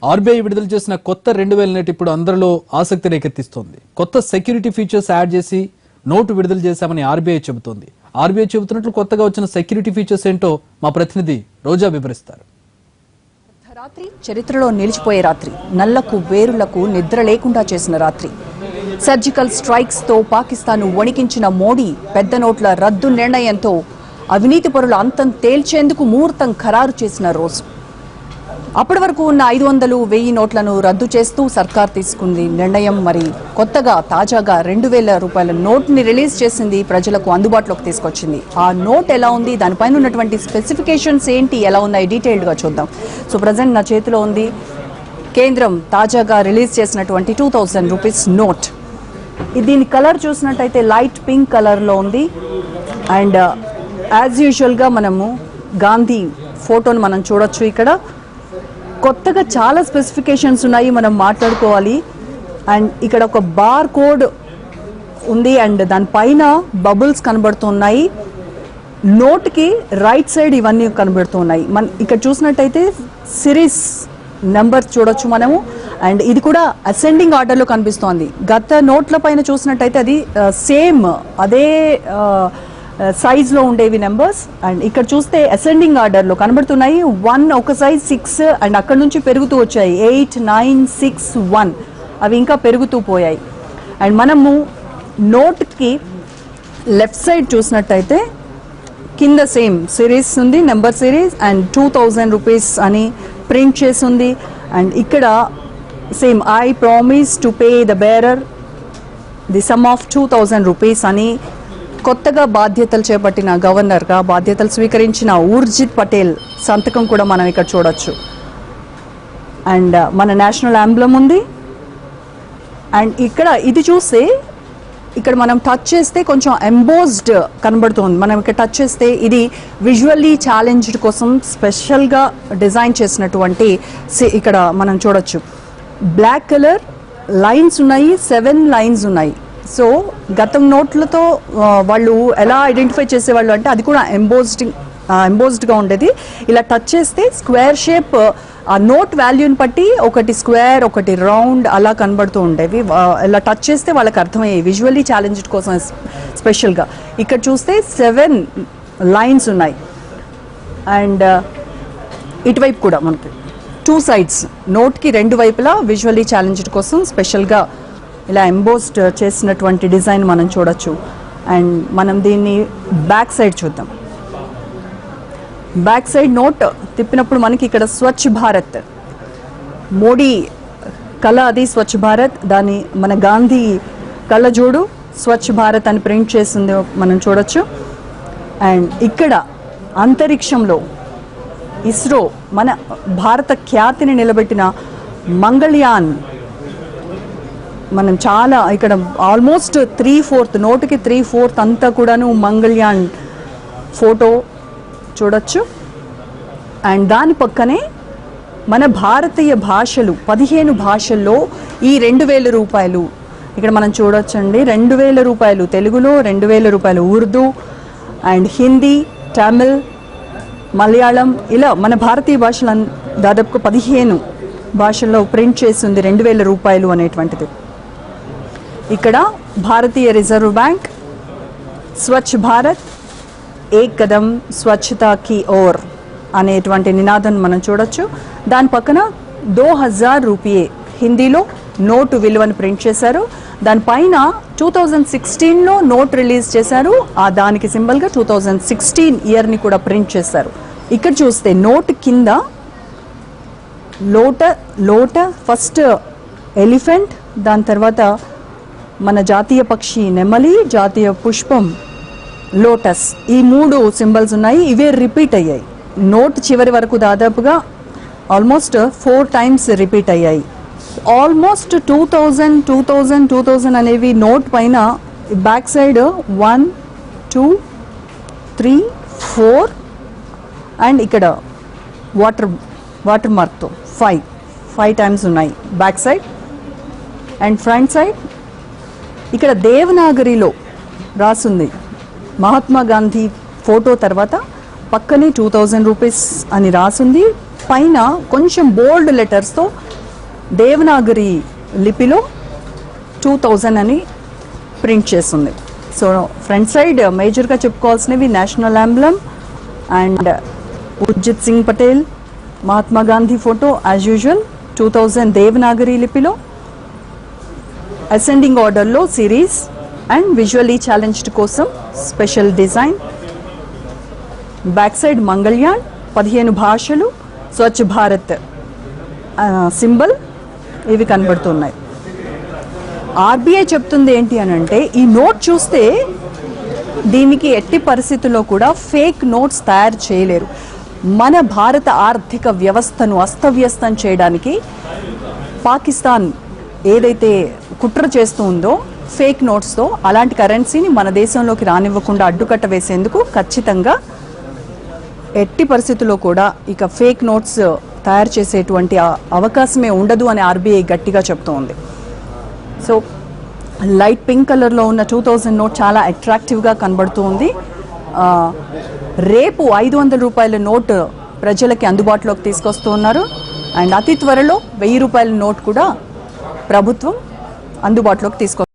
RBI విడుదల చేసిన కొత్త 2000 నోట్ ఇప్పుడు అందరిలో ఆసక్తి రేకెత్తిస్తోంది. కొత్త సెక్యూరిటీ ఫీచర్స్ యాడ్ చేసి నోటు విడుదల చేశామని ఆర్బీఐ చెబుతోంది. ఆర్బీఐ చెబుతున్నట్లు కొత్తగా వచ్చిన సెక్యూరిటీ ఫీచర్స్ ఏంటో మా ప్రతినిధి రోజా వివరిస్తారు. రాత్రి చరిత్రలో నిలిచిపోయే రాత్రి, నల్లకు వేరులకు నిద్ర లేకుండా చేసిన రాత్రి. సర్జికల్ స్ట్రైక్స్ తో పాకిస్తాన్ వణికించిన మోడీ పెద్ద నోట్ల రద్దు నిర్ణయంతో అవినీతి పరుల అంతం తేల్చేందుకు ముహూర్తం ఖరారు చేసిన రోజు. అప్పటి వరకు ఉన్న 500, 1000 నోట్లను రద్దు చేస్తూ సర్కార్ తీసుకుంది నిర్ణయం. మరి కొత్తగా తాజాగా 2000 రూపాయల నోట్ని రిలీజ్ చేసింది, ప్రజలకు అందుబాటులోకి తీసుకొచ్చింది. ఆ నోట్ ఎలా ఉంది, దానిపైన ఉన్నటువంటి స్పెసిఫికేషన్స్ ఏంటి, ఎలా ఉన్నాయి డీటెయిల్డ్గా చూద్దాం. సో ప్రజెంట్ నా చేతిలో ఉంది కేంద్రం తాజాగా రిలీజ్ చేసినటువంటి 2000 రూపీస్ నోట్. దీని కలర్ చూసినట్టయితే లైట్ పింక్ కలర్లో ఉంది. అండ్ యాజ్ యూజువల్గా మనము గాంధీ ఫోటోను మనం చూడొచ్చు. ఇక్కడ కొత్తగా చాలా స్పెసిఫికేషన్స్ ఉన్నాయి, మనం మాట్లాడుకోవాలి. అండ్ ఇక్కడ ఒక బార్ కోడ్ ఉంది అండ్ దానిపైన బబుల్స్ కనబడుతున్నాయి. నోట్కి రైట్ సైడ్ ఇవన్నీ కనబడుతున్నాయి. ఇక్కడ చూసినట్టయితే సిరీస్ నెంబర్ చూడొచ్చు మనము. అండ్ ఇది కూడా అసెండింగ్ ఆర్డర్లో కనిపిస్తోంది. గత నోట్ల పైన చూసినట్టయితే అది సేమ్ అదే సైజ్లో ఉండేవి నెంబర్స్. అండ్ ఇక్కడ చూస్తే అసెండింగ్ ఆర్డర్లో కనబడుతున్నాయి. 1 ఒక సైజ్ 6 అండ్ అక్కడ నుంచి పెరుగుతూ వచ్చాయి 8, 9, 6, 1 అవి ఇంకా పెరుగుతూ పోయాయి. అండ్ మనము నోట్కి లెఫ్ట్ సైడ్ చూసినట్టయితే కింద సేమ్ సిరీస్ ఉంది, నెంబర్ సిరీస్ అండ్ 2000 రూపీస్ అని ప్రింట్ చేసి ఉంది. అండ్ ఇక్కడ same I promise to pay the bearer the some of 2000 rupees అని కొత్తగా బాధ్యతలు చేపట్టిన గవర్నర్గా బాధ్యతలు స్వీకరించిన ఊర్జిత్ పటేల్ సంతకం కూడా మనం ఇక్కడ చూడొచ్చు. అండ్ మన నేషనల్ యాంబ్లమ్ ఉంది. అండ్ ఇక్కడ ఇది చూస్తే ఇక్కడ మనం టచ్ చేస్తే కొంచెం ఎంబోస్డ్ కనబడుతుంది. మనం ఇక్కడ టచ్ చేస్తే ఇది విజువల్లీ ఛాలెంజ్డ్ కోసం స్పెషల్గా డిజైన్ చేసినటువంటి ఇక్కడ మనం చూడొచ్చు. బ్లాక్ కలర్ లైన్స్ ఉన్నాయి, 7 లైన్స్ ఉన్నాయి. సో గతం నోట్లతో వాళ్ళు ఎలా ఐడెంటిఫై చేసేవాళ్ళు అంటే అది కూడా ఎంబోస్డ్గా ఉండేది. ఇలా టచ్ చేస్తే స్క్వేర్ షేప్ ఆ నోట్ వాల్యూని బట్టి ఒకటి స్క్వేర్ ఒకటి రౌండ్ అలా కనబడుతూ ఉండేవి. ఇలా టచ్ చేస్తే వాళ్ళకి అర్థమయ్యేవి, విజువల్లీ ఛాలెంజ్డ్ కోసం స్పెషల్గా. ఇక్కడ చూస్తే 7 లైన్స్ ఉన్నాయి. అండ్ ఇటువైపు కూడా మనకి 2 సైడ్స్, నోట్కి 2 వైపులా విజువల్లీ ఛాలెంజ్డ్ కోసం స్పెషల్గా ఇలా ఎంబోస్డ్ చేసినటువంటి డిజైన్ మనం చూడొచ్చు. అండ్ మనం దీన్ని బ్యాక్ సైడ్ చూద్దాం. బ్యాక్ సైడ్ నోట్ తిప్పినప్పుడు మనకి ఇక్కడ స్వచ్ఛ భారత్, మోడీ కళ అది స్వచ్ఛ భారత్, దాని మన గాంధీ కళ్ళజోడు స్వచ్ఛ భారత్ అని ప్రింట్ చేసింది మనం చూడొచ్చు. అండ్ ఇక్కడ అంతరిక్షంలో ఇస్రో మన భారత ఖ్యాతిని నిలబెట్టిన మంగళయాన్ మనం చాలా ఇక్కడ ఆల్మోస్ట్ 3/4 నోటుకి 3/4 అంతా కూడాను మంగళయాన్ ఫోటో చూడొచ్చు. అండ్ దాని పక్కనే మన భారతీయ భాషలు 15 భాషల్లో ఈ 2000 రూపాయలు ఇక్కడ మనం చూడొచ్చండి. 2000 రూపాయలు తెలుగులో, 2000 రూపాయలు ఉర్దూ అండ్ హిందీ, తమిళ్, మలయాళం ఇలా మన భారతీయ భాషలు దాదాపు 15 భాషల్లో ప్రింట్ చేసింది 2000 రూపాయలు అనేటువంటిది. ఇక్కడ భారతీయ రిజర్వ్ బ్యాంక్, స్వచ్ఛ భారత్, ఏక్ కదం స్వచ్ఛతా కి ఓర్ అనేటువంటి నినాదం మనం చూడొచ్చు. దాని పక్కన 2000 రూపాయే హిందీలో నోటు విలువను ప్రింట్ చేశారు. దానిపైన 2016లో నోట్ రిలీజ్ చేశారు, దానికి సింబల్గా 2016 ఇయర్ని కూడా ప్రింట్ చేశారు. ఇక్కడ చూస్తే నోట్ కింద లోట ఫస్ట్ ఎలిఫెంట్, దాని తర్వాత మన జాతీయ పక్షి నెమలి, జాతీయ పుష్పం లోటస్, ఈ 3 సింబల్స్ ఉన్నాయి. ఇవే రిపీట్ అయ్యాయి నోట్ చివరి వరకు, దాదాపుగా ఆల్మోస్ట్ 4 టైమ్స్ రిపీట్ అయ్యాయి. ఆల్మోస్ట్ 2000 అనేవి నోట్ పైన బ్యాక్ సైడ్ 1, 2, 3, 4 అండ్ ఇక్కడ వాటర్ మార్క్తో 5 టైమ్స్ ఉన్నాయి back side. And front side ఇక్కడ దేవనాగరిలో రాసుంది మహాత్మా గాంధీ ఫోటో, తర్వాత పక్కనే 2000 రూపీస్ అని రాసుంది. పైన కొంచెం బోల్డ్ లెటర్స్తో దేవనాగరి లిపిలో 2000 అని ప్రింట్ చేస్తుంది. సో ఫ్రంట్ సైడ్ మేజర్గా చెప్పుకోవాల్సినవి national emblem and Urjit Singh Patel, Mahatma Gandhi photo as usual 2000 Devanagari లిపిలో, అసెండింగ్ ఆర్డర్లో సిరీస్ అండ్ విజువల్లీ ఛాలెంజ్డ్ కోసం special design. Back side Mangalyaan, 15 భాషలు, స్వచ్ఛ భారత్ సింబల్ ఇవి కనబడుతున్నాయి. ఆర్బీఐ చెప్తుంది ఏంటి అని అంటే, ఈ నోట్ చూస్తే దీనికి ఎట్టి పరిస్థితుల్లో కూడా ఫేక్ నోట్స్ తయారు చేయలేరు. మన భారత ఆర్థిక వ్యవస్థను అస్తవ్యస్తం చేయడానికి పాకిస్తాన్ ఏదైతే కుట్ర చేస్తూ ఉందో ఫేక్ నోట్స్తో, అలాంటి కరెన్సీని మన దేశంలోకి రానివ్వకుండా అడ్డుకట్ట వేసేందుకు ఖచ్చితంగా ఎట్టి పరిస్థితుల్లో కూడా ఇక ఫేక్ నోట్స్ తయారు చేసేటువంటి అవకాశమే ఉండదు అని ఆర్బీఐ గట్టిగా చెప్తోంది. సో లైట్ పింక్ కలర్లో ఉన్న 2000 నోట్ చాలా అట్రాక్టివ్గా కనబడుతూ ఉంది. రేపు 500 రూపాయల నోట్ ప్రజలకి అందుబాటులోకి తీసుకొస్తూ ఉన్నారు. అండ్ అతి త్వరలో 1000 రూపాయల నోట్ కూడా ప్రభుత్వం అందుబాటులోకి తీసుకొస్తుంది.